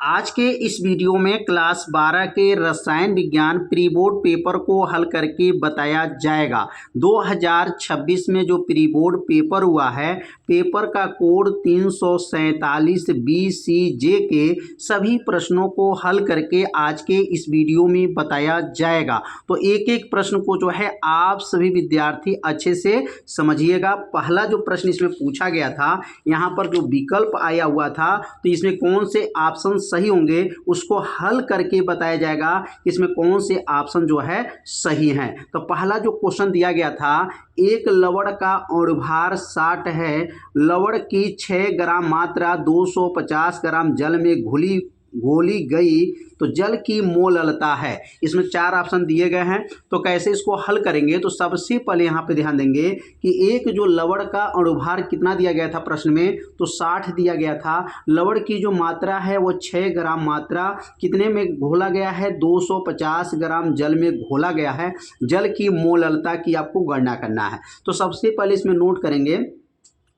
आज के इस वीडियो में क्लास 12 के रसायन विज्ञान प्री बोर्ड पेपर को हल करके बताया जाएगा। 2026 में जो प्री बोर्ड पेपर हुआ है, पेपर का कोड 347 BCJ के सभी प्रश्नों को हल करके आज के इस वीडियो में बताया जाएगा। तो एक एक प्रश्न को जो है आप सभी विद्यार्थी अच्छे से समझिएगा। पहला जो प्रश्न इसमें पूछा गया था, यहाँ पर जो विकल्प आया हुआ था, तो इसमें कौन से ऑप्शन सही होंगे उसको हल करके बताया जाएगा कि इसमें कौन से ऑप्शन जो है सही हैं। तो पहला जो क्वेश्चन दिया गया था, एक लवण का अणुभार 60 है, लवण की 6 ग्राम मात्रा 250 ग्राम जल में घोली गई तो जल की मोललता है। इसमें 4 ऑप्शन दिए गए हैं। तो कैसे इसको हल करेंगे, तो सबसे पहले यहाँ पे ध्यान देंगे कि एक जो लवण का अणुभार कितना दिया गया था प्रश्न में, तो 60 दिया गया था। लवण की जो मात्रा है वो 6 ग्राम मात्रा कितने में घोला गया है, 250 ग्राम जल में घोला गया है। जल की मोललता की आपको गणना करना है। तो सबसे पहले इसमें नोट करेंगे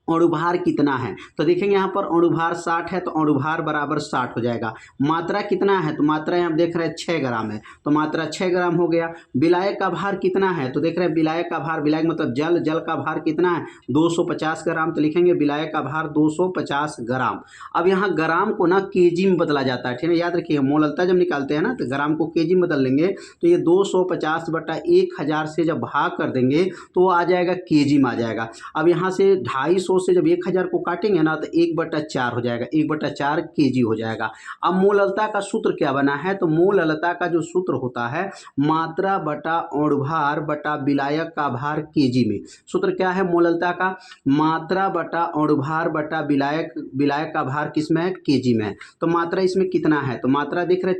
अणुभार कितना है। तो देखेंगे यहाँ पर अणुभार 60 है, तो अणुभार बराबर 60 हो जाएगा। मात्रा कितना है, तो मात्रा यहाँ देख रहे हैं 6 ग्राम है, तो मात्रा 6 ग्राम हो गया। विलायक का भार कितना है, तो देख रहे हैं विलायक का भार, विलायक मतलब जल, जल का भार कितना है 250 ग्राम, तो लिखेंगे विलायक का भार 250 ग्राम। अब यहाँ ग्राम को ना केजी में बदला जाता है, ठीक है, याद रखिए। मोललता जब निकालते हैं ना तो ग्राम को केजी में बदल लेंगे, तो ये 250/1000 से जब भाग कर देंगे तो वो आ जाएगा केजी में आ जाएगा। अब यहाँ से 250 से जब 1000 को काटेंगे ना तो 1/4 हो जाएगा, 1/4 केजी हो जाएगा। अब मोललता का सूत्र क्या बना है, तो मोललता का जो सूत्र होता है मात्रा बटा अणुभार बटा विलायक का भार केजी में। सूत्र क्या है मोललता का, मात्रा बटा अणुभार बटा विलायक का भार किसमें है, केजी में है। तो मात्रा इसमें कितना है, तो मात्रा देख रहे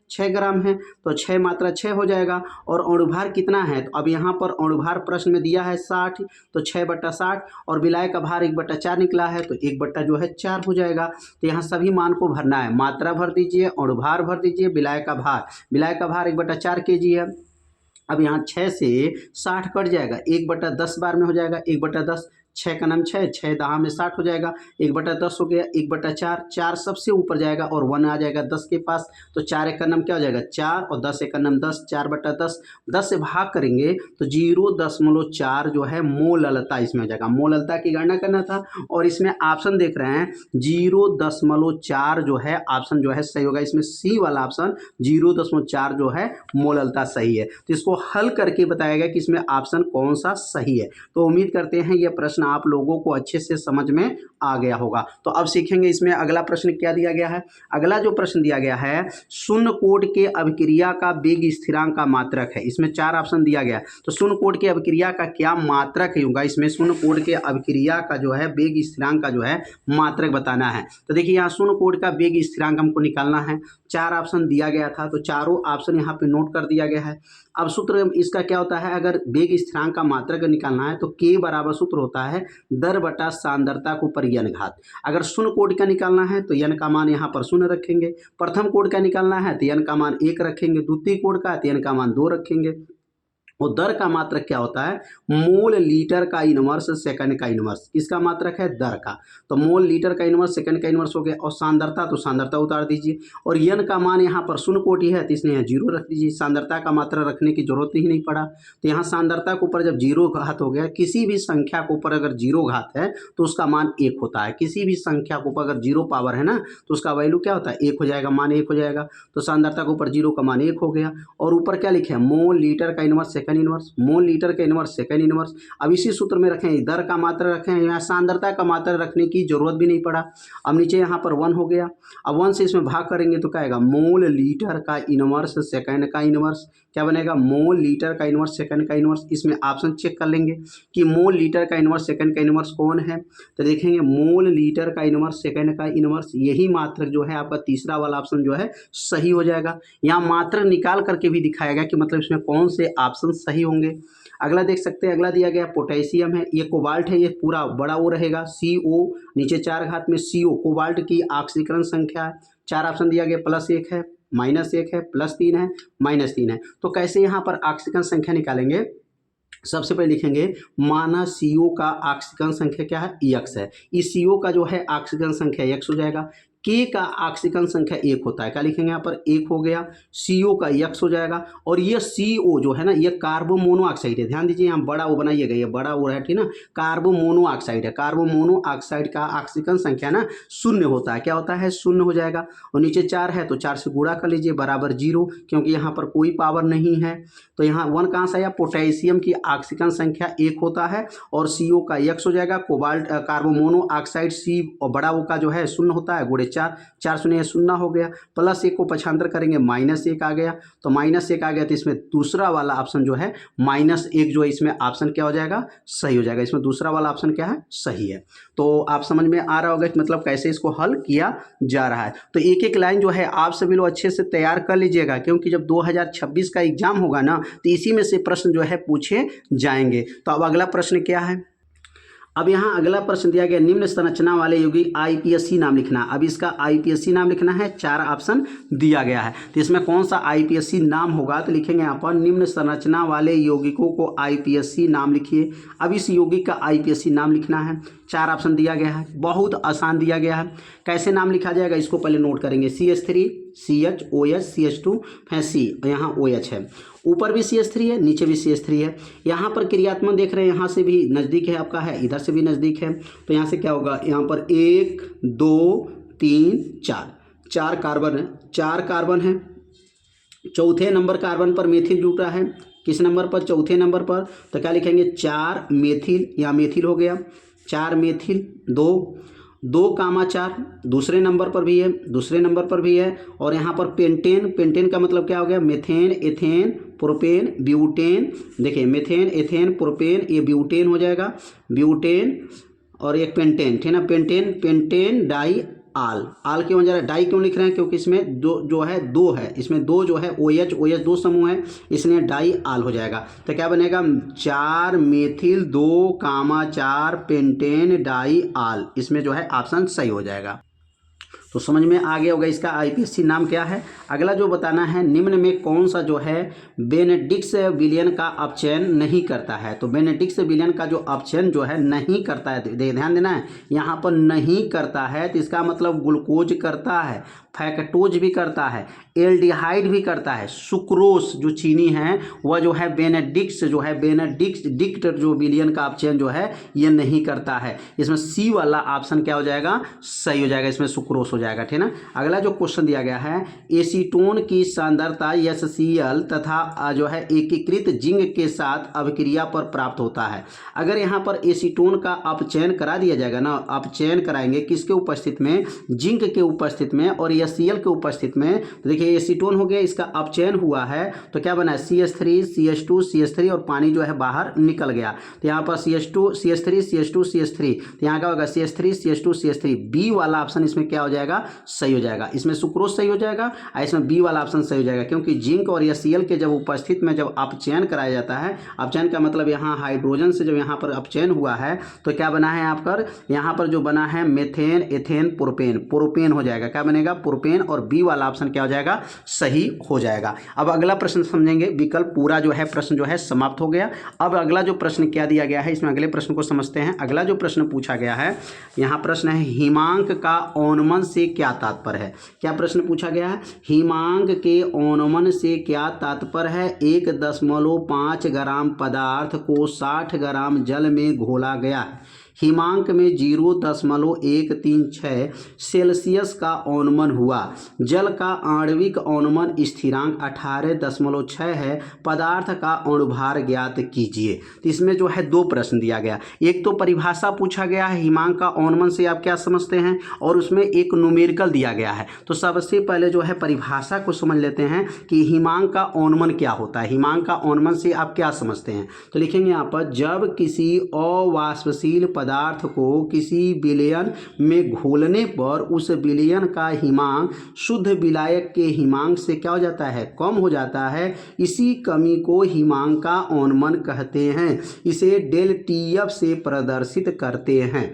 6 ग्राम है, तो 6 मात्रा 6 हो जाएगा। और अणुभार कितना है, तो अब यहाँ पर अणुभार प्रश्न में दिया है 60, तो 6/60, और विलायक का भार 1/4 निकला है, तो 1/4 हो जाएगा। तो यहाँ सभी मान को भरना है, मात्रा भर दीजिए, अणुभार भर दीजिए, विलायक का भार 1/4 केजी है। अब यहाँ 6 से 60 कट जाएगा, 1/10 बार में हो जाएगा, 1/10, 6 का नाम 6, 6 दहा में 60 हो जाएगा, 1/10 हो गया, 1/4, 4 सबसे ऊपर जाएगा और 1 आ जाएगा 10 के पास, तो 4 एक का नाम क्या हो जाएगा 4, और 10 एक का नाम 10, 4/10, 10 से भाग करेंगे तो 0.4 जो है मोललता इसमें हो जाएगा। मोललता की गणना करना था, और इसमें ऑप्शन देख रहे हैं 0.4 जो है ऑप्शन जो है सही होगा। इसमें सी वाला ऑप्शन 0.4 जो है मोललता सही है। तो इसको हल करके बताया गया कि इसमें ऑप्शन कौन सा सही है। तो उम्मीद करते हैं यह प्रश्न आप लोगों को अच्छे से समझ में आ गया होगा। तो अब सीखेंगे इसमें अगला प्रश्न क्या दिया गया है। अगला जो प्रश्न दिया गया है, शून्य कोट के अभिक्रिया का वेग स्थिरांक का मात्रक है। इसमें 4 ऑप्शन दिया गया है, तो शून्य कोट के अभिक्रिया का क्या मात्रक होगा। इसमें शून्य कोट के अभिक्रिया का जो है वेग स्थिरांक का जो है मात्रक बताना है। तो देखिए यहाँ शून्य कोट का वेग स्थिरांक हमको निकालना है। 4 ऑप्शन दिया गया था, तो चारों ऑप्शन यहाँ पे नोट कर दिया गया है। अब सूत्र इसका क्या होता है, अगर वेग स्थिरांक का मात्रक निकालना है तो k बराबर सूत्र होता है दर बटा सांद्रता के ऊपर n घात। अगर शून्य कोट का निकालना है तो n का मान यहाँ पर 0 रखेंगे, प्रथम कोट का निकालना है तो n का मान 1 रखेंगे, द्वितीय कोट का तो n का मान 2 रखेंगे। और दर का मात्रक क्या होता है, मोल लीटर का इनवर्स सेकंड का इनवर्स, किसका मात्रक है दर का। तो मोल लीटर का इनवर्स सेकंड का इनवर्स हो गया, और सांद्रता तो सांद्रता उतार दीजिए, और n का मान यहाँ पर शून्य कोटि है तो इसने यहाँ 0 रख दीजिए, सांद्रता का मात्रा रखने की जरूरत ही नहीं पड़ा। तो यहाँ सांद्रता के ऊपर जब 0 घात हो गया, किसी भी संख्या के ऊपर अगर 0 घात है तो उसका मान 1 होता है। किसी भी संख्या के ऊपर अगर 0 पावर है ना तो उसका वैल्यू क्या होता है 1 हो जाएगा, मान 1 हो जाएगा। तो सांद्रता के ऊपर 0 का मान 1 हो गया, और ऊपर क्या लिखे मोल लीटर का inverse second inverse, mole litre का इनवर्स सेकंड इनवर्स। अब इसी सूत्र में रखें, दर का मात्रा रखें, यहाँ सांद्रता का मात्रा रखने की जरूरत भी नहीं पड़ा। अब नीचे यहाँ पर 1 हो गया, अब 1 से इसमें भाग करेंगे तो क्या आएगा मोल लीटर का इनवर्स सेकंड का इनवर्स, क्या बनेगा मोल लीटर का इनवर्स सेकंड का इनवर्स। इसमें ऑप्शन चेक कर लेंगे कि मोल लीटर का इनवर्स सेकंड का इनवर्स कौन है, तो देखेंगे मोल लीटर का इनवर्स सेकंड का इनवर्स, यही मात्रक जो है आपका तीसरा वाला ऑप्शन जो है सही हो जाएगा। यहाँ मात्रक निकाल करके भी दिखाएगा कि मतलब इसमें कौन से ऑप्शन सही होंगे। अगला देख सकते हैं, अगला दिया गया पोटेशियम है, ये कोबाल्ट है, ये पूरा बड़ा वो रहेगा CO, नीचे 4 घात में CO कोबाल्ट की ऑक्सीकरण संख्या है। 4 ऑप्शन दिया गया, +1 है, -1 है, +3 है, -3 है। तो कैसे यहाँ पर ऑक्सीकरण संख्या निकालेंगे, सबसे पहले लिखेंगे माना CO का ऑक्सीकरण संख्या क्या है x है, इस CO का जो है ऑक्सीकरण संख्या x हो जाएगा। के का ऑक्सीजन संख्या 1 होता है, क्या लिखेंगे यहाँ पर 1 हो गया, CO का X हो जाएगा, और ये CO जो है ना ये कार्बन मोनोऑक्साइड है, ध्यान दीजिए यहाँ बड़ा वो बनाइएगा, ये बड़ा वो है ठीक ना, कार्बन मोनोऑक्साइड है, कार्बन मोनोऑक्साइड का ऑक्सीजन संख्या ना 0 होता है, क्या होता है 0 हो जाएगा, और नीचे 4 है तो 4 से गुणा कर लीजिए बराबर 0, क्योंकि यहाँ पर कोई पावर नहीं है, तो यहाँ 1 कहाँ से आया, पोटेशियम की ऑक्सीजन संख्या 1 होता है और CO का X हो जाएगा, कोबाल्ट कार्बन मोनोऑक्साइड C और बड़ा वो का जो है 0 होता है, गुणे 4, 4 शून्य 0 हो गया, प्लस 1 को पक्षांतर करेंगे -1 आ गया, तो -1 आ गया, तो इसमें दूसरा वाला ऑप्शन जो है -1 जो है इसमें ऑप्शन क्या हो जाएगा, सही हो जाएगा, इसमें दूसरा वाला ऑप्शन क्या है, सही है। तो आप समझ में आ रहा होगा कि मतलब कैसे इसको हल किया जा रहा है। तो एक एक लाइन जो है आप सभी लोग अच्छे से तैयार कर लीजिएगा, क्योंकि जब 2026 का एग्जाम होगा ना तो इसी में से प्रश्न जो है पूछे जाएंगे। तो अब अगला प्रश्न क्या है, अब यहाँ अगला प्रश्न दिया गया, निम्न संरचना वाले यौगिक IPSC नाम लिखना। अब इसका IPSC नाम लिखना है, 4 ऑप्शन दिया गया है, तो इसमें कौन सा IPSC नाम होगा, तो लिखेंगे यहाँ पर निम्न संरचना वाले यौगिकों को IPSC नाम लिखिए। अब इस यौगिक का IPSC नाम लिखना है, 4 ऑप्शन दिया गया है, बहुत आसान दिया गया है। कैसे नाम लिखा जाएगा इसको पहले नोट करेंगे, CH3 CH OH CH2 फिर C, यहाँ OH है, ऊपर भी CH3 है, नीचे भी CH3 है। यहाँ पर क्रियात्मक देख रहे हैं, यहाँ से भी नज़दीक है आपका है, इधर से भी नज़दीक है, तो यहाँ से क्या होगा, यहाँ पर 1 2 3 4 कार्बन है, 4 कार्बन है। चौथे नंबर कार्बन पर मेथिल जुटा है, किस नंबर पर, चौथे नंबर पर, तो क्या लिखेंगे 4 मेथिल, यहाँ मेथिल हो गया, 4 मेथिल, 2,4 दूसरे नंबर पर भी है, दूसरे नंबर पर भी है, और यहाँ पर पेंटेन, पेंटेन का मतलब क्या हो गया, मेथेन एथेन प्रोपेन ब्यूटेन, देखिए मेथेन एथेन प्रोपेन, ये ब्यूटेन हो जाएगा, ब्यूटेन, और एक पेंटेन, ठीक है ना, पेंटेन पेंटेन डाई आल क्यों हो जा रहा है, डाई क्यों लिख रहे हैं, क्योंकि इसमें दो जो है, दो है, इसमें दो जो है OH 2 समूह है, इसलिए डाई आल हो जाएगा। तो क्या बनेगा, 4 मेथिल 2,4 पेंटेन डाई आल, इसमें जो है ऑप्शन सही हो जाएगा। तो समझ में आ गया होगा इसका IPSC नाम क्या है। अगला जो बताना है, निम्न में कौन सा जो है बेनेडिक्ट विलियन का अपचयन नहीं करता है। तो बेनेडिक्ट विलियन का जो अपचयन जो है नहीं करता है, ध्यान देना है, यहाँ पर नहीं करता है तो इसका मतलब ग्लूकोज करता है, फैक्टोज भी करता है, एल्डिहाइड भी करता है, सुक्रोस जो चीनी है वह जो है बेनेडिक्ट जो है बेनेडिक्ट जो विलियन का अपचयन जो है ये नहीं करता है। इसमें C वाला ऑप्शन क्या हो जाएगा, सही हो जाएगा, इसमें सुक्रोस हो जाएगा, ठीक ना। अगला जो क्वेश्चन दिया गया है, एसीटोन की सांद्रता HCl तथा जो है एकीकृत जिंक के साथ अभिक्रिया पर प्राप्त होता है। अगर यहाँ पर एसीटोन का अपचयन करा दिया जाएगा ना, अपचयन कराएंगे किसके उपस्थित में, जिंक के उपस्थित में और HCl के उपस्थित में, तो देखिए एसीटोन हो गया, इसका अपचयन हुआ है तो क्या बना है, CH3 CH2 CH3 और पानी जो है बाहर निकल गया, तो यहाँ पर CH3 तो यहाँ क्या होगा CH3 CH2 CH3, B वाला ऑप्शन इसमें क्या हो जाएगा, सही हो जाएगा, इसमें सुक्रोज सही हो जाएगा और इसमें B वाला ऑप्शन सही हो जाएगा, क्योंकि जिंक और HCl के जब उपस्थित में जब अपचयन कराया जाता है, अपचयन का मतलब यहाँ हाइड्रोजन से जब यहाँ पर अपचयन हुआ है तो क्या बना है यहाँ पर जो बना है मेथेन एथेन प्रोपेन हो जाएगा, क्या बनेगा प्रोपेन, और B वाला ऑप्शन क्या हो जाएगा, सही हो जाएगा। अब अगला प्रश्न समझेंगे, विकल्प पूरा जो है प्रश्न जो है समाप्त हो गया। अब अगला जो प्रश्न क्या दिया गया है, इसमें अगले प्रश्न को समझते हैं। अगला जो प्रश्न पूछा गया है, यहाँ प्रश्न है हिमांक का औन्मन से क्या तात्पर्य है। क्या प्रश्न पूछा गया है, हिमांक के औन्मन से क्या तात्पर्य है। 1.5 ग्राम पदार्थ को 60 ग्राम जल में घोला गया है, हिमांक में 0.136 सेल्सियस का औन्मन हुआ, जल का आणविक औन्मन स्थिरांक 18.6 है, पदार्थ का अणुभार ज्ञात कीजिए। तो इसमें जो है 2 प्रश्न दिया गया, एक तो परिभाषा पूछा गया है हिमांक का औन्मन से आप क्या समझते हैं, और उसमें एक न्यूमेरिकल दिया गया है। तो सबसे पहले जो है परिभाषा को समझ लेते हैं कि हिमांक का औन्मन क्या होता है, हिमांक का औन्मन से आप क्या समझते हैं। तो लिखेंगे यहाँ पर, जब किसी अवाष्पशील पदार्थ को किसी विलयन में घोलने पर उस विलयन का हिमांक शुद्ध विलायक के हिमांक से क्या हो जाता है, कम हो जाता है, इसी कमी को हिमांक का औन्मन कहते हैं। इसे ΔTF से प्रदर्शित करते हैं।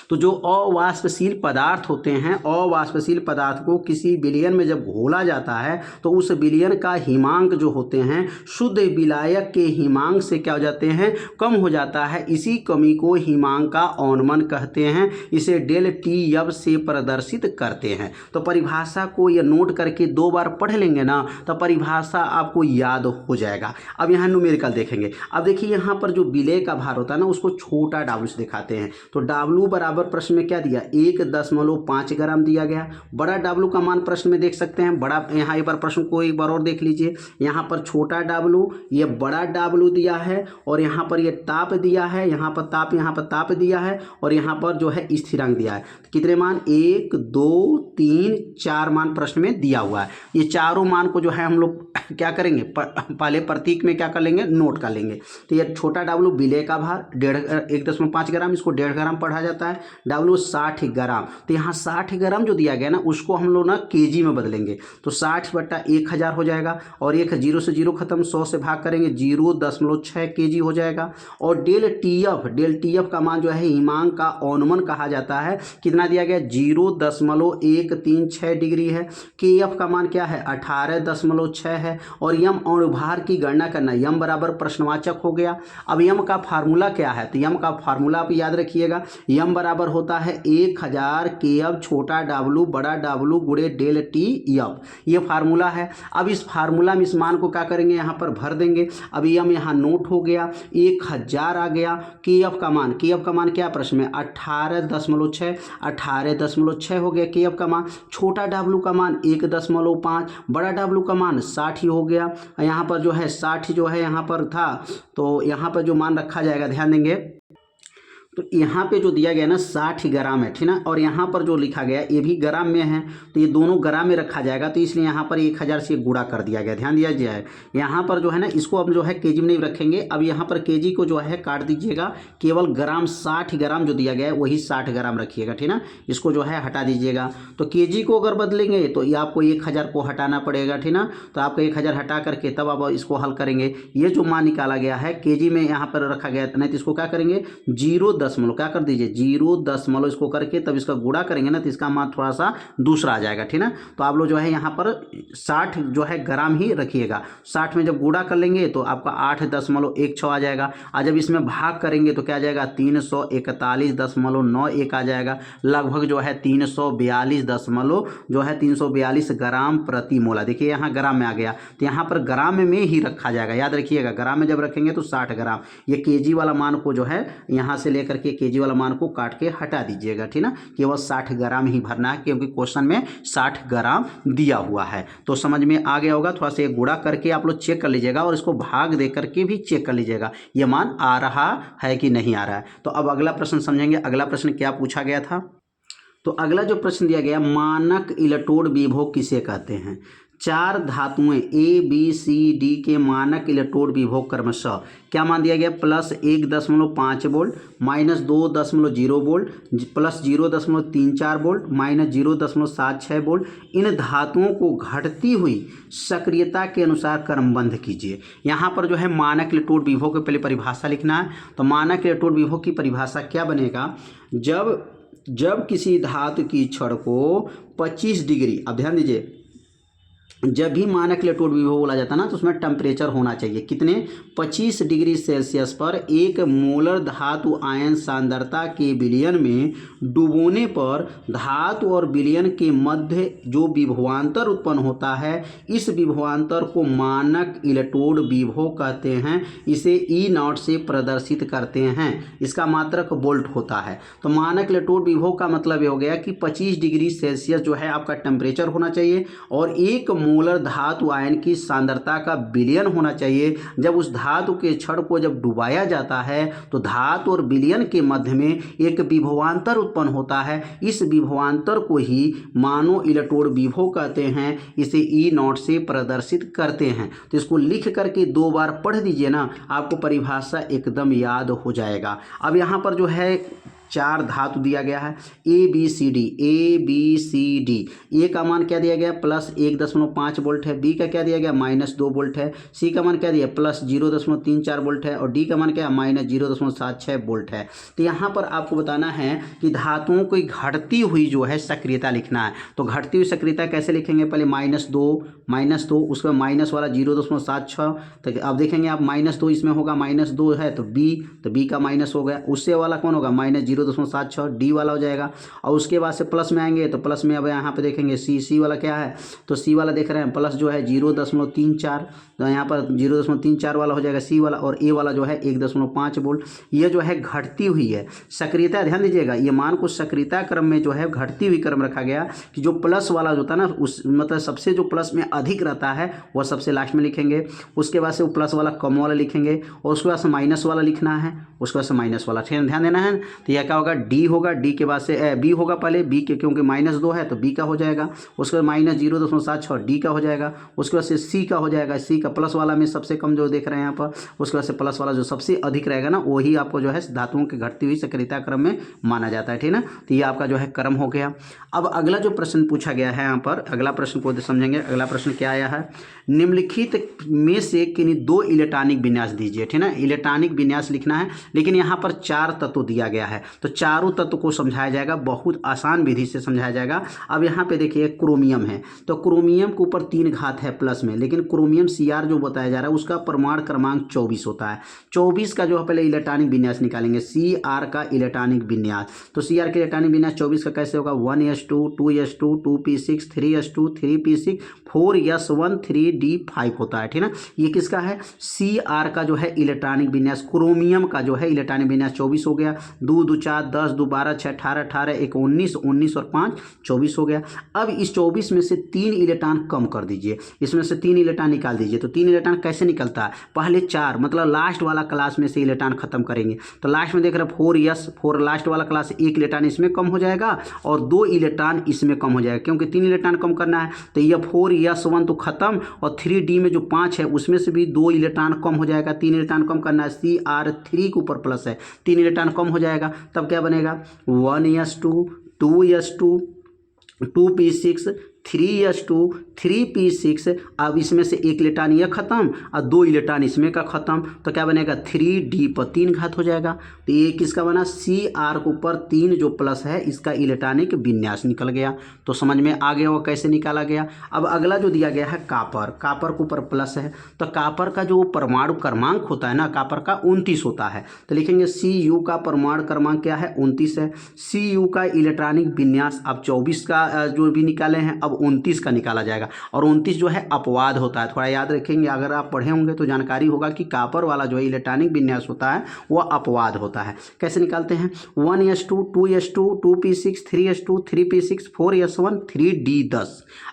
तो जो अवाष्पशील पदार्थ होते हैं, अवाष्पशील पदार्थ को किसी विलयन में जब घोला जाता है तो उस विलयन का हिमांक जो होते हैं शुद्ध विलायक के हिमांक से क्या हो जाते हैं, कम हो जाता है। इसी कमी को हिमांक का अवनमन कहते हैं। इसे डेल टी एफ से प्रदर्शित करते हैं। तो परिभाषा को ये नोट करके 2 बार पढ़ लेंगे ना तो परिभाषा आपको याद हो जाएगा। अब यहाँ न्यूमेरिकल देखेंगे। अब देखिए यहाँ पर जो विलय का भार होता है ना उसको छोटा W से दिखाते हैं। तो W बराबर प्रश्न में क्या दिया, 1.5 ग्राम दिया गया। बड़ा W का मान प्रश्न में देख सकते हैं। बड़ा यहाँ एक बार प्रश्न को एक बार और देख लीजिए। यहाँ पर छोटा W, ये बड़ा W दिया है और यहाँ पर ये ताप दिया है, यहाँ पर ताप दिया है और यहाँ पर जो है स्थिरांक दिया है। तो कितने मान, 1 2 3 4 मान प्रश्न में दिया हुआ है। ये चारों मान को जो है हम लोग क्या करेंगे, पहले प्रतीक में क्या कर लेंगे, नोट कर लेंगे। तो ये छोटा W विलय का भार 1.5 ग्राम, इसको 1.5 ग्राम पढ़ा जाता है। W 60 ग्राम, तो यहाँ 60 ग्राम जो दिया गया ना उसको हम लोग ना केजी में बदलेंगे। तो 60/1000 हो जाएगा और एक 0 से 0 खत्म, 100 से भाग करेंगे 0.6 केजी हो जाएगा। और डेल टी एफ का मान जो है हिमांक का अवनमन कहा जाता है। कितना दिया गया, 0.136 डिग्री है। के एफ का मान क्या है, 18.6 है। और यम अणुभार की गणना करना, यम बराबर प्रश्नवाचक हो गया। अब यम का फार्मूला क्या है, तो यम का फार्मूला आप याद रखिएगा। यम बराबर होता है 1000 के एफ छोटा W बड़ा W गुणे डेल टी एफ, ये फार्मूला है। अब इस फार्मूला में इस मान को क्या करेंगे, यहाँ पर भर देंगे। अब यम यहाँ नोट हो गया, 1000 आ गया। के एफ का मान क्या प्रश्न में, 18.6 हो गया के एफ का मान। छोटा W का मान 1.5, बड़ा W का मान 60 हो गया। यहाँ पर जो है 60 जो है यहाँ पर था, तो यहाँ पर जो मान रखा जाएगा ध्यान देंगे, तो यहाँ पे जो दिया गया ना 60 ग्राम है, ठीक ना। और यहाँ पर जो लिखा गया ये भी ग्राम में है, तो ये दोनों ग्राम में रखा जाएगा। तो इसलिए यहाँ पर 1000 से गुणा कर दिया गया, ध्यान दिया जाए। यहाँ पर जो है ना इसको अब जो है केजी में नहीं रखेंगे। अब यहाँ पर केजी को जो है काट दीजिएगा, केवल ग्राम 60 ग्राम जो दिया गया है वही 60 ग्राम रखिएगा, ठीक ना। इसको जो है हटा दीजिएगा। तो केजी को अगर बदलेंगे तो ये आपको 1000 को हटाना पड़ेगा, ठीक ना। तो आपको 1000 हटा करके तब आप इसको हल करेंगे। ये जो मान निकाला गया है केजी में यहाँ पर रखा गया, नहीं तो इसको क्या करेंगे 0 क्या कर दीजिए 0 इसको करके तब इसका गुणा करेंगे ना तो इसका मान थोड़ा सा दूसरा आ जाएगा, ठीक ना। तो आप लोग जो है यहाँ पर 60 जो है ग्राम ही रखिएगा। 60 में जब गुणा कर लेंगे तो आपका 8.16 आ जाएगा। और जब इसमें भाग करेंगे तो क्या आ जाएगा 341.91 आ जाएगा। लगभग जो है 342 ग्राम प्रति मोल। देखिए यहाँ ग्राम में आ गया, तो यहाँ पर ग्राम में ही रखा जाएगा, याद रखिएगा। ग्राम में जब रखेंगे तो 60 ग्राम। ये केजी वाला मान को जो है यहाँ से लेकर के केजी वाला मान को काट के हटा दीजिएगा, ठीक ना। केवल 60 ग्राम ही भरना है क्योंकि क्वेश्चन में 60 ग्राम दिया हुआ है। तो समझ में आ गया होगा। थोड़ा सा ये गुणा करके आप लोग चेक कर लीजिएगा और इसको भाग दे करके भी चेक कर लीजिएगा ये मान आ रहा है कि नहीं आ रहा है। तो अब अगला प्रश्न समझेंगे। अगला प्रश्न क्या पूछा गया था, तो अगला जो प्रश्न दिया गया, मानक इलेक्ट्रोड विभव किसे कहते हैं। 4 धातुएं ABCD के मानक इलेक्ट्रोड विभव क्रमशः क्या मान दिया गया, +1.5 वोल्ट, -2.0 वोल्ट, +0.34 वोल्ट, -0.76 वोल्ट। इन धातुओं को घटती हुई सक्रियता के अनुसार क्रमबद्ध कीजिए। यहाँ पर जो है मानक इलेक्ट्रोड विभव के पहले परिभाषा लिखना है। तो मानक इलेक्ट्रोड विभव की परिभाषा क्या बनेगा, जब किसी धातु की छड़ को 25 डिग्री, अब ध्यान दीजिए, जब भी मानक इलेक्ट्रोड विभव बोला जाता है ना तो उसमें टेम्परेचर होना चाहिए कितने, 25 डिग्री सेल्सियस पर 1 मोलर धातु आयन सांद्रता के विलयन में डुबोने पर धातु और विलयन के मध्य जो विभवांतर उत्पन्न होता है, इस विभवांतर को मानक इलेक्ट्रोड विभव कहते हैं। इसे E0 से प्रदर्शित करते हैं। इसका मात्रक वोल्ट होता है। तो मानक इलेक्ट्रोड विभव का मतलब ये हो गया कि 25 डिग्री सेल्सियस जो है आपका टेम्परेचर होना चाहिए और 1 मोलर धातु आयन की सांद्रता का विलयन होना चाहिए। जब उस धातु के छड़ को जब डुबाया जाता है तो धातु और विलयन के मध्य में एक विभवांतर उत्पन्न होता है। इस विभवांतर को ही मानो इलेक्ट्रोड विभव कहते हैं। इसे E0 से प्रदर्शित करते हैं। तो इसको लिख करके 2 बार पढ़ दीजिए ना, आपको परिभाषा एकदम याद हो जाएगा। अब यहाँ पर जो है 4 धातु दिया गया है ABCD। ए का मान क्या दिया गया प्लस 1.5 वोल्ट है, बी का क्या दिया गया -2 वोल्ट है, सी का मान क्या दिया प्लस 0.34 वोल्ट है और डी का मान क्या -0.76 वोल्ट है। तो यहाँ पर आपको बताना है कि धातुओं की घटती हुई जो है सक्रियता लिखना है। तो घटती हुई सक्रियता कैसे लिखेंगे, पहले -2 उसके बाद माइनस वाला 0.76। तो अब देखेंगे आप -2 इसमें होगा -2 है तो बी का माइनस हो गया, उससे वाला कौन होगा -0.76 डी वाला हो जाएगा। और उसके बाद से प्लस में आएंगे तो प्लस में अब यहाँ पे देखेंगे सी वाला क्या है, तो सी वाला देख रहे हैं प्लस जो है 0.34, तो यहाँ पर 0.34 वाला हो जाएगा सी वाला, और ए वाला जो है 1.5 वोल्ट। ये जो है घटती हुई है सक्रियता, ध्यान दीजिएगा ये मान को सक्रियता क्रम में जो है घटती हुई क्रम रखा गया कि जो प्लस वाला जो होता है ना उस मतलब सबसे जो प्लस में अधिक रहता है वह सबसे लास्ट में लिखेंगे, उसके बाद से वो प्लस वाला कम वाला लिखेंगे और उसके बाद से माइनस वाला लिखना है, उसके बाद से माइनस वाला, ठीक है ध्यान देना है। तो यह क्या होगा डी होगा, डी के बाद से बी होगा, पहले बी के क्योंकि -2 है तो बी का हो जाएगा, उसके बाद -0.76 डी का हो जाएगा, उसके बाद से सी का हो जाएगा, सी का प्लस वाला में सबसे कम जो देख रहे हैं यहाँ पर, उसके बाद से प्लस वाला जो सबसे अधिक रहेगा ना वही आपको जो है धातुओं की घटती हुई सक्रियता क्रम में माना जाता है, ठीक ना। तो ये आपका जो है क्रम हो गया। अब अगला जो प्रश्न पूछा गया है यहाँ पर, अगला प्रश्न को समझेंगे। अगला प्रश्न क्या आया है, निम्नलिखित में से किन्हीं 2 इलेक्ट्रॉनिक विन्यास दीजिए, ठीक ना। इलेक्ट्रॉनिक विन्यास लिखना है, लेकिन यहाँ पर 4 तत्व दिया गया है तो चारों तत्व को समझाया जाएगा, बहुत आसान विधि से समझाया जाएगा। अब यहाँ पे देखिए क्रोमियम है, तो क्रोमियम के ऊपर 3 घात है प्लस में, लेकिन क्रोमियम Cr जो बताया जा रहा है उसका परमाणु क्रमांक 24 होता है। 24 का जो है पहले इलेक्ट्रॉनिक विन्यास निकालेंगे, Cr का इलेक्ट्रॉनिक विन्यास, तो Cr का इलेक्ट्रॉनिक विन्यास 24 का कैसे होगा 1s2 2s2 2p6 3s2 3p6 4s1 3d5 होता है, ठीक ना। ये किसका है Cr का जो है इलेक्ट्रॉनिक विन्यास, क्रोमियम का जो है इलेक्ट्रॉनिक विन्यास 24 हो गया, 2 2 4 10 2 12 6 18 18 1 19 19 और 5 24 हो गया। अब इस 24 में से 3 इलेक्ट्रॉन कम कर दीजिए, इसमें से 3 इलेक्ट्रॉन निकाल दीजिए। तो 3 इलेक्ट्रॉन कैसे निकलता है, पहले 4 मतलब लास्ट वाला क्लास में से इलेक्ट्रॉन खत्म करेंगे, तो लास्ट में देख रहे 4 लास्ट वाला क्लास 1 इलेक्ट्रॉन इसमें कम हो जाएगा और 2 इलेक्ट्रॉन इसमें कम हो जाएगा, क्योंकि 3 इलेक्ट्रॉन कम करना है। तो ये 4s1 तो खत्म और 3d में जो 5 है उसमें से भी 2 इलेक्ट्रॉन कम हो जाएगा, 3 इलेक्ट्रॉन कम करना है, Cr3 के ऊपर प्लस है, 3 इलेक्ट्रॉन कम हो जाएगा, तब क्या बनेगा 1s2 2s2 2p6 3s2 3p6। अब इसमें से 1 इलेक्ट्रॉन ये खत्म और 2 इलेक्ट्रॉन इसमें का खत्म, तो क्या बनेगा 3d पर 3 घात हो जाएगा। तो ये किसका बना Cr के ऊपर 3 जो प्लस है इसका इलेक्ट्रॉनिक विन्यास निकल गया। तो समझ में आ गया वो कैसे निकाला गया। अब अगला जो दिया गया है कापर के ऊपर प्लस है, तो कापर का जो परमाणु क्रमांक होता है ना कापर का 29 होता है, तो लिखेंगे Cu का परमाणु क्रमांक क्या है 29 है। Cu का इलेक्ट्रॉनिक विन्यास अब 24 का जो भी निकाले हैं अब 29 का निकाला जाएगा, और 29 जो है अपवाद होता है, थोड़ा याद रखेंगे, अगर आप पढ़े होंगे तो जानकारी होगा कि कापर वाला जो है इलेक्ट्रॉनिक विन्यास होता है वह अपवाद होता है। कैसे निकालते हैं 1s2 2s2 2p6 3s2 3p6 4s1 3d10,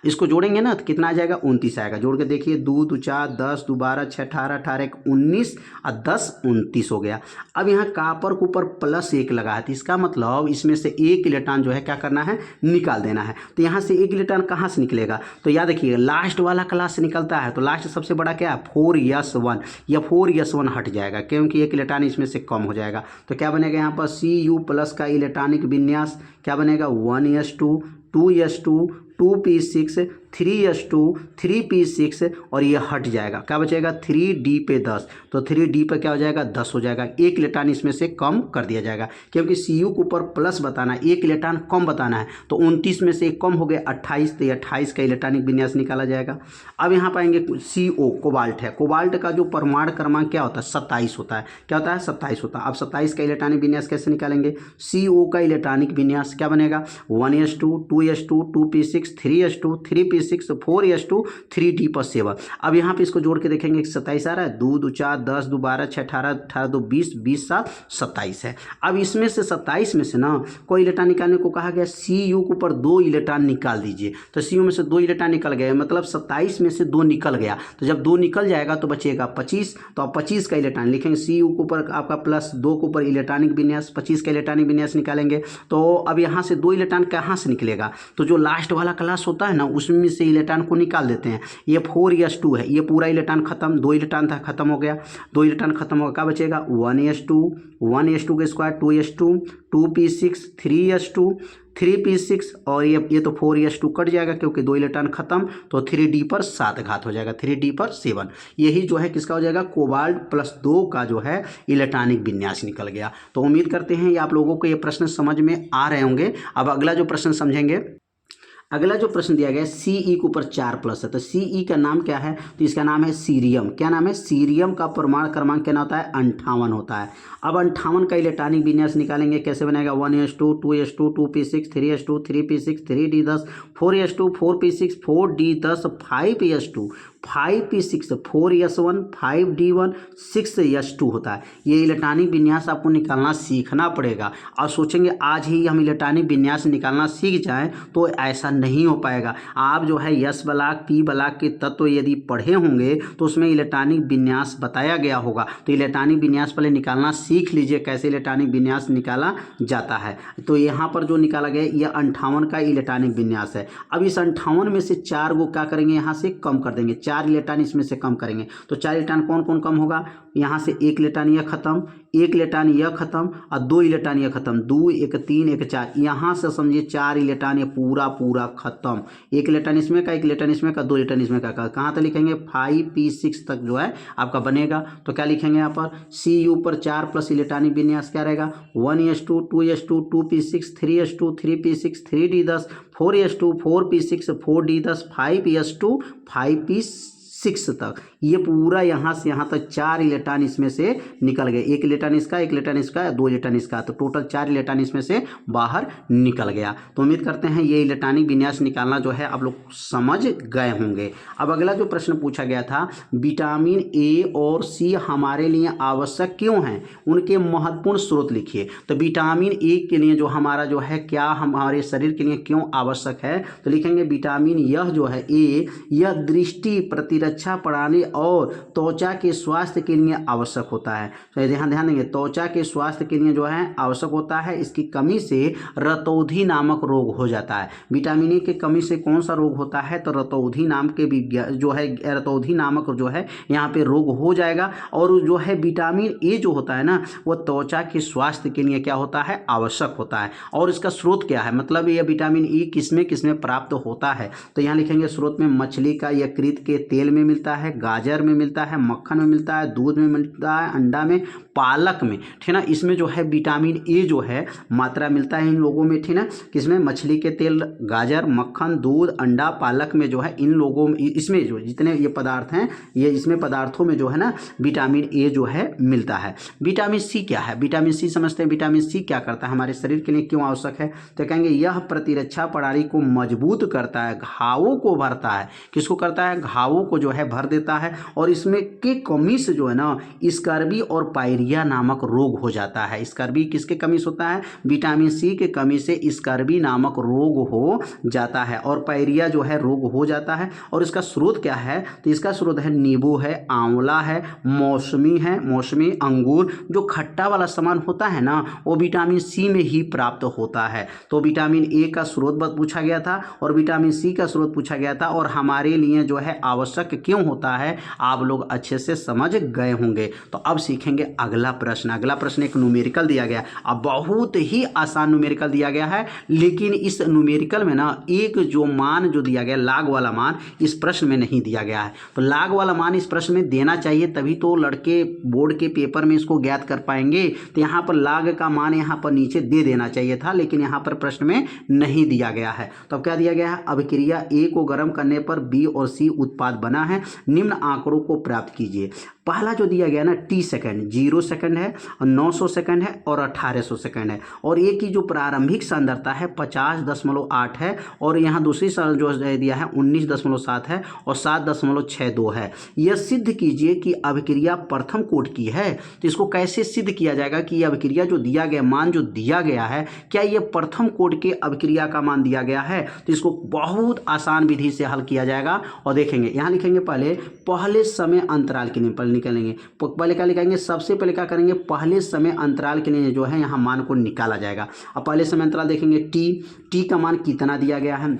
इसको जोड़ेंगे ना तो कितना आ जाएगा 29 आएगा। जोड़ के देखिए 2 2 4 10 2 12 6 18 18 19 और 10 29 हो गया। अब यहाँ कापर के ऊपर +1 लगा है, तो इसका मतलब इसमें से 1 इलेक्ट्रॉन जो है क्या करना है निकाल देना है। तो यहाँ से 1 इलेक्ट्रॉन कहाँ से निकलेगा, तो याद रखिए लास्ट वाला क्लास से निकलता है, तो लास्ट सबसे बड़ा क्या है 4s1, या 4s1 हट जाएगा क्योंकि 1 इलेक्ट्रॉन इसमें से कम हो जाएगा। तो क्या बनेगा यहाँ पर Cu+ का इलेक्ट्रॉनिक विन्यास क्या बनेगा 1s2 2s2 2p6 3s2 3p6 और ये हट जाएगा, क्या बचेगा 3d पे 10, तो 3d पे क्या हो जाएगा 10 हो जाएगा। 1 इलेक्ट्रॉन इसमें से कम कर दिया जाएगा क्योंकि Cu के ऊपर प्लस बताना है, 1 इलेक्ट्रॉन कम बताना है, तो 29 में से 1 कम हो गया 28, तो 28 का इलेक्ट्रॉनिक विन्यास निकाला जाएगा। अब यहाँ पाएंगे CO कोबाल्ट है, कोबाल्ट का जो परमाणु क्रमांक क्या होता है 27 होता है, क्या होता है 27 होता है। अब 27 का इलेक्ट्रॉनिक विन्यास कैसे निकालेंगे, CO का इलेक्ट्रॉनिक विन्यास क्या बनेगा 1s2 2s2 2p6 3s2 3p6 4s2 3d पर 7। अब यहाँ पे इसको जोड़ के देखेंगे 27 आ रहा है, 2 2 4 10 2 12 6 18 18 2 20 20 7 27 है। अब इसमें से 27 में से ना कोई इलेक्ट्रॉन निकालने को कहा गया, Cu के ऊपर 2 इलेक्ट्रॉन निकाल दीजिए, तो Cu में से 2 इलेक्ट्रॉन निकल गए, मतलब 27 में से 2 निकल गया, तो जब 2 निकल जाएगा तो बचेगा 25, तो आप 25 का इलेक्ट्रॉन लिखेंगे। Cu के ऊपर आपका +2 के ऊपर इलेक्ट्रॉनिक विन्यास 25 का इलेक्ट्रॉनिक विन्यास निकालेंगे। तो अब यहाँ से 2 इलेक्ट्रॉन कहाँ से निकलेगा, तो जो लास्ट वाला क्लास होता है ना उसमें से इलेक्ट्रॉन को निकाल देते हैं। ये 4s2 है, ये पूरा इलेक्ट्रॉन खत्म, 2 इलेक्ट्रॉन था खत्म हो गया, 2 इलेक्ट्रॉन खत्म होगा, क्या बचेगा 1s2, 1s2 के square 2s2, 2p6, 3s2, 3p6 और ये तो 4s2 कट जाएगा क्योंकि 2 इलेक्ट्रॉन खत्म, तो 3d पर 7 घात हो जाएगा, 3d पर 7। यही जो है किसका हो जाएगा, कोबाल्ट प्लस 2 का जो है इलेक्ट्रॉनिक विन्यास निकल गया। तो उम्मीद करते हैं ये आप लोगों को ये प्रश्न समझ में आ रहे होंगे। अब अगला जो प्रश्न समझेंगे, अगला जो प्रश्न दिया गया है Ce के ऊपर 4+ है, तो Ce का नाम क्या है, तो इसका नाम है सीरियम। क्या नाम है, सीरियम का परमाणु क्रमांक क्या होता है, 58 होता है। अब 58 का इलेक्ट्रॉनिक विन्यास निकालेंगे, कैसे बनेगा, 1s2, 2s2, 2p6, 3s2, 3p6, 3d10, 4s2, 4p6, 4d10, 5s2, 5p6, 4s1, 5d1, 6s2 होता है। ये इलेक्ट्रॉनिक विन्यास आपको निकालना सीखना पड़ेगा। और सोचेंगे आज ही हम इलेक्ट्रॉनिक विन्यास निकालना सीख जाएं तो ऐसा नहीं हो पाएगा। आप जो है s ब्लॉक p ब्लॉक के तत्व यदि पढ़े होंगे तो उसमें इलेक्ट्रॉनिक विन्यास बताया गया होगा। तो इलेक्ट्रॉनिक विन्यास पहले निकालना सीख लीजिए, कैसे इलेक्ट्रॉनिक विन्यास निकाला जाता है। तो यहाँ पर जो निकाला गया ये 58 का इलेक्ट्रॉनिक विन्यास है। अब इस 58 में से 4 को क्या करेंगे, यहाँ से कम कर देंगे, 4 इलेक्ट्रॉन इसमें से कम करेंगे। तो 4 इलेक्ट्रॉन कौन कौन कम होगा, यहाँ से 1 इलेक्ट्रॉन यह खत्म, 1 इलेक्ट्रॉन यह खत्म और 2 इलेक्ट्रॉन यह खत्म, 2 1 3 1 4, यहाँ से समझिए 4 इलेक्ट्रॉन ये पूरा खत्म। 1 इलेक्ट्रॉन इसमें का, 1 इलेक्ट्रॉन इसमें का, 2 इलेक्ट्रॉन इसमें का, कहाँ तक लिखेंगे 5p6 तक जो है आपका बनेगा। तो क्या लिखेंगे यहाँ पर, Cu पर 4+ इलेक्ट्रॉनिक विन्यास क्या रहेगा, 1s2, 2s2, 2p6, 3s2, 3p6, 3d10, 4s2, 4p6, 4d10, 5s2, 5p6 तक। ये पूरा यहाँ से यहाँ तक 4 इलेक्ट्रॉन इसमें से निकल गए, 1 इलेक्ट्रॉन इसका, 1 इलेक्ट्रॉन इसका, 2 इलेक्ट्रॉन इसका, तो टोटल 4 इलेक्ट्रॉन इसमें से बाहर निकल गया। तो उम्मीद करते हैं ये इलेक्ट्रॉनिक विन्यास निकालना जो है आप लोग समझ गए होंगे। अब अगला जो प्रश्न पूछा गया था, विटामिन ए और सी हमारे लिए आवश्यक क्यों हैं, उनके महत्वपूर्ण स्रोत लिखिए। तो विटामिन ए के लिए जो हमारा जो है क्या हमारे शरीर के लिए क्यों आवश्यक है, तो लिखेंगे विटामिन यह जो है ए, यह दृष्टि, प्रतिरक्षा प्रणाली और त्वचा के स्वास्थ्य के लिए आवश्यक होता है। तो ध्यान देंगे, त्वचा के स्वास्थ्य के लिए जो है आवश्यक होता है। इसकी कमी से रतौंधी नामक रोग हो जाता है। विटामिन ए की कमी से कौन सा रोग होता है, तो रतौंधी नाम के जो है रतौंधी नामक जो है यहाँ पे रोग हो जाएगा। और जो है विटामिन ए जो होता है ना, वो त्वचा के स्वास्थ्य के लिए क्या होता है, आवश्यक होता है। और इसका स्रोत क्या है, मतलब ये विटामिन ई किसमें किसमें प्राप्त होता है, तो यहाँ लिखेंगे स्रोत में मछली का यकृत के तेल में मिलता है, गाजर में मिलता है, मक्खन में मिलता है, दूध में मिलता है, अंडा में, पालक में, ठीक है ना। इसमें जो है विटामिन ए जो है मात्रा मिलता है इन लोगों में, ठीक है ना। किसमें, मछली के तेल, गाजर, मक्खन, दूध, अंडा, पालक में जो है इन लोगों में, इसमें जो जितने ये पदार्थ हैं, ये इसमें पदार्थों में जो है ना विटामिन ए जो है मिलता है। विटामिन सी क्या है, विटामिन सी समझते हैं। विटामिन सी क्या करता है, हमारे शरीर के लिए क्यों आवश्यक है, तो कहेंगे यह प्रतिरक्षा प्रणाली को मजबूत करता है, घावों को भरता है। किसको करता है, घावों को जो है भर देता है। और इसमें के कमी से जो है ना स्कर्वी और पायरिया नामक रोग हो जाता है। स्कर्वी किसके कमी से होता है, विटामिन सी के कमी से स्कर्वी नामक रोग हो जाता है और पायरिया जो है रोग हो जाता है। और इसका स्रोत क्या है, तो इसका स्रोत है नींबू है, आंवला है, मौसमी अंगूर, जो खट्टा वाला सामान होता है ना वो विटामिन सी में ही प्राप्त होता है। तो विटामिन ए का स्रोत पूछा गया था और विटामिन सी का स्रोत पूछा गया था, और हमारे लिए जो है आवश्यक क्यों होता है आप लोग अच्छे से समझ गए होंगे। तो अब सीखेंगे अगला प्रश्न। अगला प्रश्न एक न्यूमेरिकल दिया गया, अब बहुत ही आसान न्यूमेरिकल दिया गया है, लेकिन इस न्यूमेरिकल में ना एक जो मान जो दिया गया लाग वाला मान इस प्रश्न में नहीं दिया गया है। तो लाग वाला मान इस प्रश्न में देना चाहिए, तभी तो लड़के बोर्ड के पेपर में इसको ज्ञात कर पाएंगे। तो यहाँ पर लाग का मान यहाँ पर नीचे दे देना चाहिए था, लेकिन यहाँ पर प्रश्न में नहीं दिया गया है। तो अब क्या दिया गया है, अभिक्रिया ए को गर्म करने पर बी और सी उत्पाद बना है, निम्न आंकड़ों को प्राप्त कीजिए। पहला जो दिया गया ना टी सेकंड, 0 सेकंड है, 900 सेकंड है और 1800 सेकंड है। और ए की जो प्रारंभिक सांद्रता है 50.8 है, और यहाँ दूसरी जो दिया है 19.7 है और 7.62 है। यह सिद्ध कीजिए कि अभिक्रिया प्रथम कोट की है। तो इसको कैसे सिद्ध किया जाएगा कि यह अभिक्रिया जो दिया गया मान जो दिया गया है, क्या यह प्रथम कोट के अभिक्रिया का मान दिया गया है। तो इसको बहुत आसान विधि से हल किया जाएगा। और देखेंगे यहाँ लिखेंगे पहले समय अंतराल के लिए निकालेंगे। पहले क्या लिखेंगे, सबसे पहले क्या करेंगे, पहले समय अंतराल के लिए जो है यहाँ मान को निकाला जाएगा। अब पहले समय अंतराल देखेंगे टी का मान कितना दिया गया है,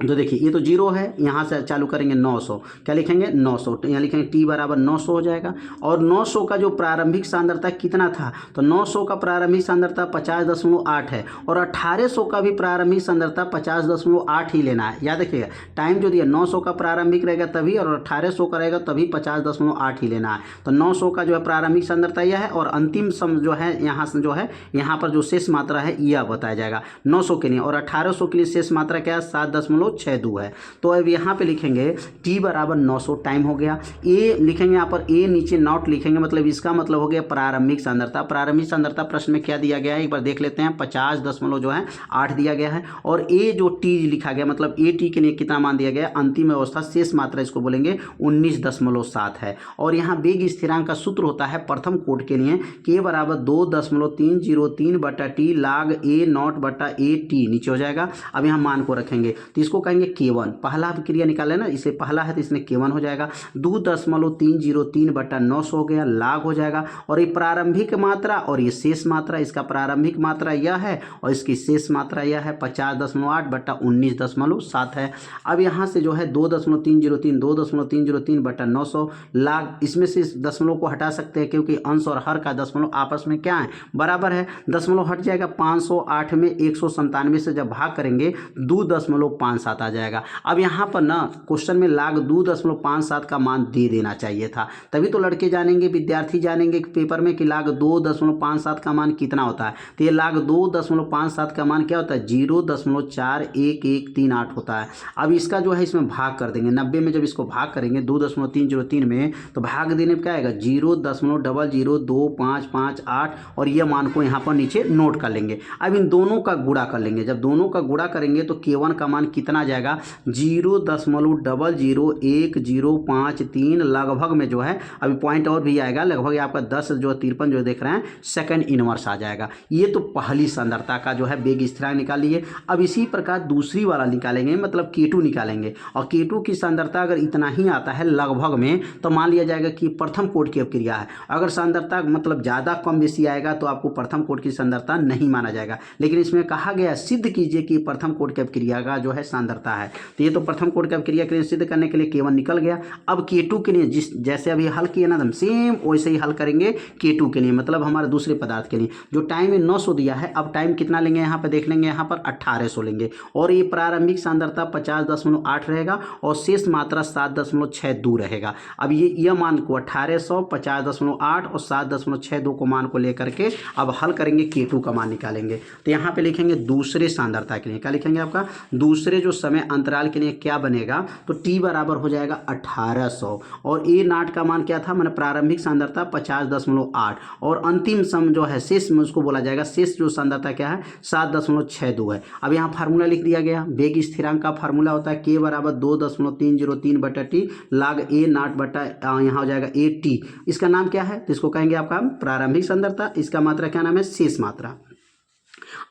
तो देखिए ये तो जीरो है, यहाँ से चालू करेंगे 900, क्या लिखेंगे 900, तो यहाँ लिखेंगे टी बराबर 900 हो जाएगा। और 900 का जो प्रारंभिक सांद्रता कितना था, तो 900 का प्रारंभिक सांद्रता 50.8 है, और 1800 का भी प्रारंभिक सांद्रता 50.8 ही लेना है। याद रखिएगा टाइम जो दिया 900 का प्रारंभिक रहेगा तभी, और 1800 का रहेगा तभी 50.8 ही लेना है। तो 900 का जो है प्रारंभिक सांद्रता यह है, और अंतिम सम जो है यहाँ से जो है यहाँ पर जो शेष मात्रा है यह बताया जाएगा 900 के लिए, और 1800 के लिए शेष मात्रा क्या है 7.62 है। तो अब यहाँ पे लिखेंगे t बराबर 900, टाइम हो गया। ए लिखेंगे यहाँ पर, ए नीचे नॉट लिखेंगे, मतलब इसका मतलब हो गया प्रारंभिक सांद्रता। प्रारंभिक सांद्रता प्रश्न में क्या दिया गया है एक बार देख लेते हैं, 50.8 दिया गया है। और ए जो टी लिखा गया मतलब ए टी के लिए कितना मान दिया गया, अंतिम अवस्था शेष मात्रा इसको बोलेंगे 19.7 है। और यहाँ वेग स्थिरांक का सूत्र होता है प्रथम कोट के लिए k बराबर 2.303 बटा टी लाग ए नॉट बटा ए टी, नीचे हो जाएगा। अब यहाँ मान को रखेंगे तो इसको कहेंगे K1, पहला क्रिया निकाले ना, इसे पहला है तो इसमें K1 हो जाएगा। 2.303 बटा 900 हो गया, लाग हो जाएगा। और ये प्रारंभिक मात्रा और ये शेष मात्रा, इसका प्रारंभिक मात्रा यह है और इसकी शेष मात्रा यह है 50.8 बटा 19.7 है। अब यहाँ से जो है 2.303 बटा 900 लाग, इसमें से इस दशमलव को हटा सकते हैं क्योंकि अंश और हर का दशमलव आपस में क्या है बराबर है, दशमलव हट जाएगा। 508 में 197 से जब भाग करेंगे 2.57 आ जाएगा। अब यहाँ पर ना क्वेश्चन में लाग 2.57 का मान दे देना चाहिए था, तभी तो लड़के जानेंगे, विद्यार्थी जानेंगे पेपर में कि लाग 2.57 का मान कितना होता है। तो ये लाग 2.57 का मान क्या होता है 0.41138 होता है। अब इसका जो है इसमें भाग कर देंगे 90 में, जब इसको भाग करेंगे 2.303 में तो भाग देने में क्या आएगा 0.0025558 और ये मान को यहाँ पर नीचे नोट कर लेंगे। अब इन दोनों का गुणा कर लेंगे, जब दोनों का गुणा करेंगे तो K1 का मान कितना आ जाएगा 0.00153 लगभग में जो है, अभी पॉइंट और भी आएगा, लगभग आपका 10 जो 53 जो देख रहे हैं सेकंड इनवर्स आ जाएगा। ये तो पहली सांद्रता का जो है वेग स्थिरांक निकाल लिए। अब इसी प्रकार दूसरी वाला निकालेंगे, मतलब K2 निकालेंगे, और K2 की सांद्रता अगर इतना ही आता है लगभग में तो मान लिया जाएगा कि प्रथम कोट की अपक्रिया है। अगर सांद्रता मतलब ज़्यादा कम बेसी आएगा तो आपको प्रथम कोट की सांद्रता नहीं माना जाएगा, लेकिन इसमें कहा गया सिद्ध कीजिए कि प्रथम कोट की अपक्रिया का जो है सांद्रता है। तो ये तो प्रथम कोट की अपक्रिया के लिए सिद्ध करने के लिए K1 निकल गया। अब K2 के लिए जैसे अभी हल किया ना सेम वैसे ही हल करेंगे K2 के लिए, मतलब हमारे दूसरे पदार्थ के लिए। जो टाइम में 900 दिया है, अब टाइम कितना लेंगे यहाँ पर देख लेंगे, यहाँ पर 1800 लेंगे, और ये प्रारंभिक सांद्रता 50.8 रहेगा और शेष मात्रा 7.62 रहेगा। अब ये यह मान को 1800, 50.8 और 7.62 को मान को लेकर के अब हल करेंगे, K2 का मान निकालेंगे। तो यहाँ पे लिखेंगे दूसरे सांद्रता के लिए क्या लिखेंगे, आपका दूसरे जो समय अंतराल के लिए क्या बनेगा, तो T बराबर हो जाएगा 1800 और ए नाट का मान क्या था, मैंने प्रारंभिक सांद्रता 50.8 और अंतिम सम जो है शेष में उसको बोला जाएगा, शेष जो सांद्रता क्या है 7.62 है। अब यहाँ फार्मूला लिख दिया गया, वेग स्थिरांक का फार्मूला होता है K बराबर 2.303 बटा टी लाग ए नाट बटा यहाँ हो जाएगा ए टी। इसका नाम क्या है, तो इसको कहेंगे आपका प्रारंभिक सांद्रता, इसका मात्रा क्या नाम है शेष मात्रा।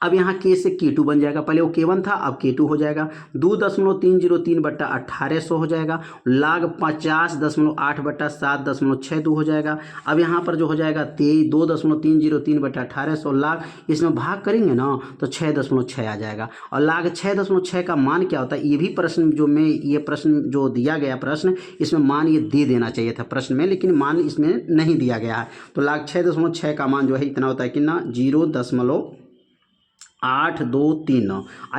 अब यहाँ K से K2 बन जाएगा, पहले वो K1 था अब K2 हो जाएगा। 2.303 बटा 1800 हो जाएगा, लाग 50.8 बटा 7.62 हो जाएगा। अब यहाँ पर जो हो जाएगा 2.303 बटा 1800 लाग, इसमें भाग करेंगे ना तो 6.6 आ जाएगा। और लाग 6.6 का मान क्या होता है, ये भी प्रश्न जो में ये प्रश्न जो दिया गया प्रश्न, इसमें मान ये दे देना चाहिए था प्रश्न में, लेकिन मान इसमें नहीं दिया गया है। तो लाग 6.6 का मान जो है इतना होता है कि ना 0.823।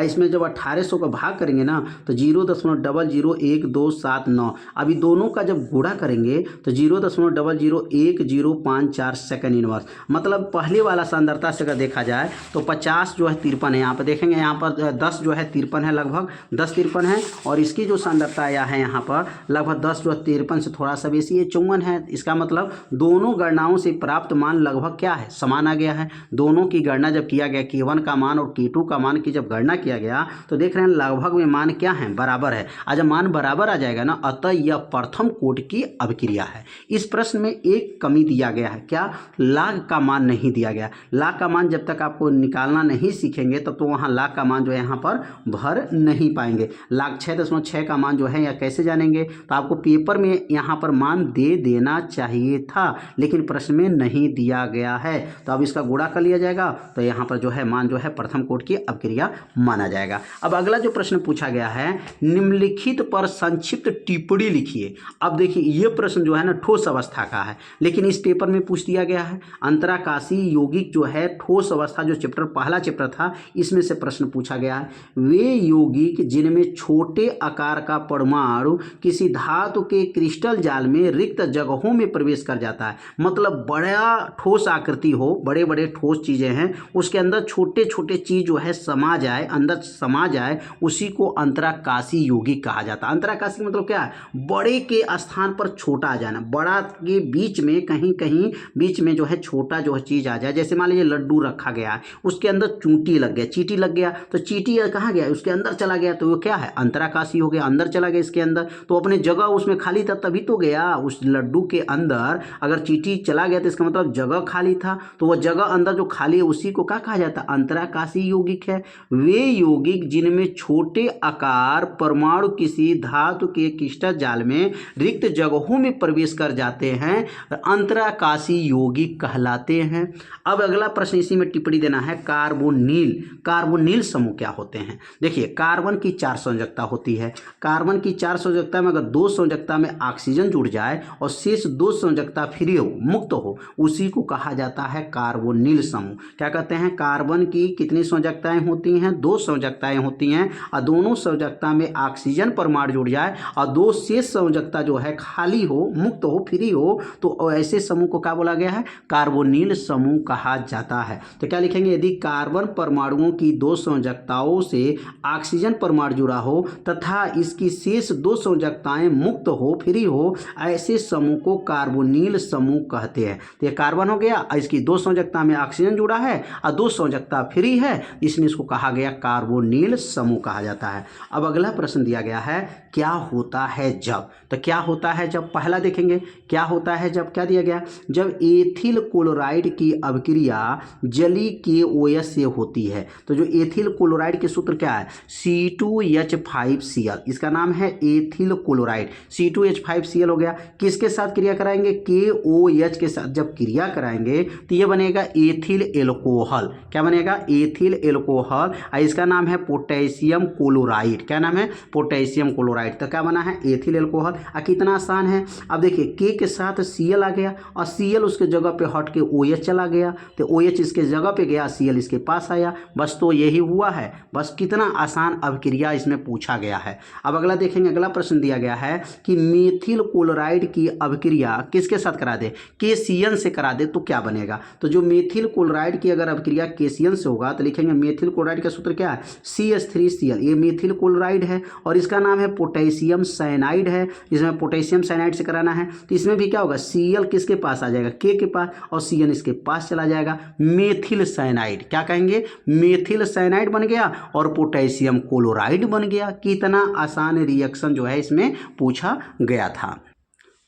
इसमें जब 1800 का भाग करेंगे ना तो 0.001279। अभी दोनों का जब गुणा करेंगे तो 0.001054 सेकंड इनवर्स, मतलब पहले वाला सांद्रता से अगर देखा जाए तो 50 जो है 53 है, यहाँ पर देखेंगे यहाँ पर 10 जो है 53 है, लगभग 10 53 है, और इसकी जो सांद्रता आया है यहाँ पर लगभग 10 जो है 53 से थोड़ा सा बेसी है 54 है। इसका मतलब दोनों गणनाओं से प्राप्त मान लगभग क्या है समान आ गया है। दोनों की गणना जब किया गया K1 का मान और K2 का मान की जब गणना किया गया तो देख रहे हैं लगभग में मान क्या है बराबर है। आज जब मान बराबर आ जाएगा ना, अतः यह प्रथम कोट की अभिक्रिया है। इस प्रश्न में एक कमी दिया गया है, क्या, लाग का मान नहीं दिया गया। लाग का मान जब तक आपको निकालना नहीं सीखेंगे तब तो वहाँ लाग का मान जो है यहाँ पर भर नहीं पाएंगे। लाग 6.6 का मान जो है या कैसे जानेंगे, तो आपको पेपर में यहाँ पर मान दे देना चाहिए था, लेकिन प्रश्न में नहीं दिया गया है। तो अब इसका गुणा कर लिया जाएगा, तो यहाँ पर जो है मान जो है प्रथम कोटि की अपक्रिया माना जाएगा। अब अगला जो प्रश्न पूछा गया है, निम्नलिखित पर संक्षिप्त टिप्पणी लिखिए। अब देखिए ये प्रश्न जो है ना ठोस अवस्था का है, लेकिन इस पेपर में पूछ दिया गया है। अंतराकाशी यौगिक जो है ठोस अवस्था, जो चैप्टर पहला चैप्टर था, इसमें से प्रश्न पूछा गया है। वे यौगिक जिनमें छोटे आकार का परमाणु किसी धातु के क्रिस्टल जाल में रिक्त जगहों में प्रवेश कर जाता है, मतलब बड़ा ठोस आकृति हो, बड़े बड़े ठोस चीजें हैं, उसके अंदर छोटे छोटे चीज जो है समा जाए, अंदर समा जाए, उसी को अंतराकाशी यौगिक कहा जाता है। अंतराकाशी मतलब क्या है, बड़े के स्थान पर छोटा आ जाना, बड़ा के बीच में कहीं कहीं बीच में जो है छोटा जो है चीज आ जाए। जैसे मान लीजिए लड्डू रखा गया है, उसके अंदर चींटी लग गया, चींटी लग गया तो चींटी कहाँ गया, उसके अंदर चला गया, तो वो क्या है, अंतराकाशी हो गया, अंदर चला गया इसके अंदर, तो अपने जगह उसमें खाली था तभी तो गया। उस लड्डू के अंदर अगर चींटी चला गया तो इसका मतलब जगह खाली था, तो वह जगह अंदर जो खाली है उसी को क्या कहा जाता है, अंतराकाशी यौगिक है। वे यौगिक जिनमें छोटे आकार परमाणु किसी धातु के क्रिस्टल जाल में रिक्त जगहों में प्रवेश कर जाते हैं अंतराकाशी यौगिक कहलाते हैं। अब अगला प्रश्न इसी में टिप्पणी देना है, कार्बोनिल। कार्बोनिल समूह क्या होते हैं? देखिए कार्बन की 4 संयोजकता होती है, कार्बन की 4 संयोजकता में अगर 2 संयोजकता में ऑक्सीजन जुड़ जाए और शेष 2 संयोजकता फ्री हो, मुक्त हो, उसी को कहा जाता है कार्बोनिल समूह। क्या कहते हैं, कार्बन की कितनी संयोजकताएं होती हैं, 2 संयोजकताएं होती हैं, और दोनों संयोजकता में ऑक्सीजन परमाणु जुड़ जाए और 2 शेष संयोजकता जो है खाली हो, मुक्त हो, फ्री हो, तो ऐसे समूह को क्या बोला गया है, कार्बोनिल समूह कहा जाता है। तो क्या लिखेंगे, यदि कार्बन परमाणुओं की 2 संयोजकताओं से ऑक्सीजन परमाणु जुड़ा हो तथा इसकी शेष 2 संयोजकताएं मुक्त हो, फ्री हो, ऐसे समूह को कार्बोनिल समूह कहते हैं। तो ये कार्बन हो गया, इसकी 2 संयोजकता में ऑक्सीजन जुड़ा है और 2 संयोजकता फ्री है, इसलिए इसको कहा गया कार्बोनिल समूह कहा जाता है। अब अगला प्रश्न दिया गया है, क्या होता है जब, तो क्या होता है जब, पहला देखेंगे क्या होता है जब, क्या दिया गया, जब एथिल क्लोराइड की अभिक्रिया जली KOH से होती है। तो जो एथिल क्लोराइड के सूत्र क्या है, C2H5Cl, इसका नाम है एथिल क्लोराइड, C2H5Cl हो गया। किसके साथ क्रिया कराएंगे, KOH के साथ जब क्रिया कराएंगे तो ये बनेगा एथिल एल्कोहल। क्या बनेगा, एथिल एल्कोहल, और इसका नाम है पोटेशियम क्लोराइड। क्या नाम है, पोटेशियम क्लोराइड। तो क्या बना है, एथिल एल्कोहल। कितना आसान है, अब देखिए K के साथ Cl आ गया और Cl उसके जगह पे हट के OH चला गया, तो OH इसके जगह पे गया, Cl इसके पास आया, बस तो यही हुआ है। बस कितना आसान अभिक्रिया इसमें पूछा गया है। अब अगला देखेंगे, अगला प्रश्न दिया गया है कि मेथिल क्लोराइड की अभिक्रिया किसके साथ करा दे, KCN से करा दे तो क्या बनेगा। तो जो मेथिल क्लोराइड की अगर अभिक्रिया KCN से होगा तो लिखेंगे मेथिल क्लोराइड का सूत्र क्या है, CH3Cl। ये मेथिल क्लोराइड है और इसका नाम है पोटेशियम साइनाइड है, इसमें पोटेशियम साइनाइड से कराना है, तो इसमें भी क्या होगा, Cl किसके पास आ जाएगा, K के पास, और CN इसके पास चला जाएगा, मेथिल साइनाइड। क्या कहेंगे, मेथिल साइनाइड बन गया और पोटेशियम क्लोराइड बन गया। कितना आसान रिएक्शन जो है इसमें पूछा गया था।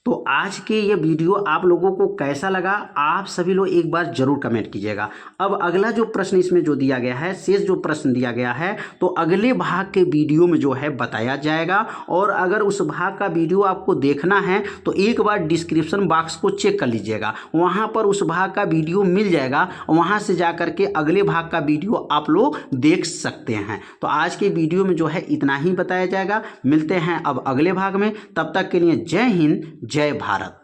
तो आज के ये वीडियो आप लोगों को कैसा लगा, आप सभी लोग एक बार जरूर कमेंट कीजिएगा। अब अगला जो प्रश्न इसमें जो दिया गया है, शेष जो प्रश्न दिया गया है, तो अगले भाग के वीडियो में जो है बताया जाएगा। और अगर उस भाग का वीडियो आपको देखना है तो एक बार डिस्क्रिप्शन बॉक्स को चेक कर लीजिएगा, वहाँ पर उस भाग का वीडियो मिल जाएगा, वहाँ से जा करके अगले भाग का वीडियो आप लोग देख सकते हैं। तो आज के वीडियो में जो है इतना ही बताया जाएगा। मिलते हैं अब अगले भाग में, तब तक के लिए जय हिंद, जय भारत।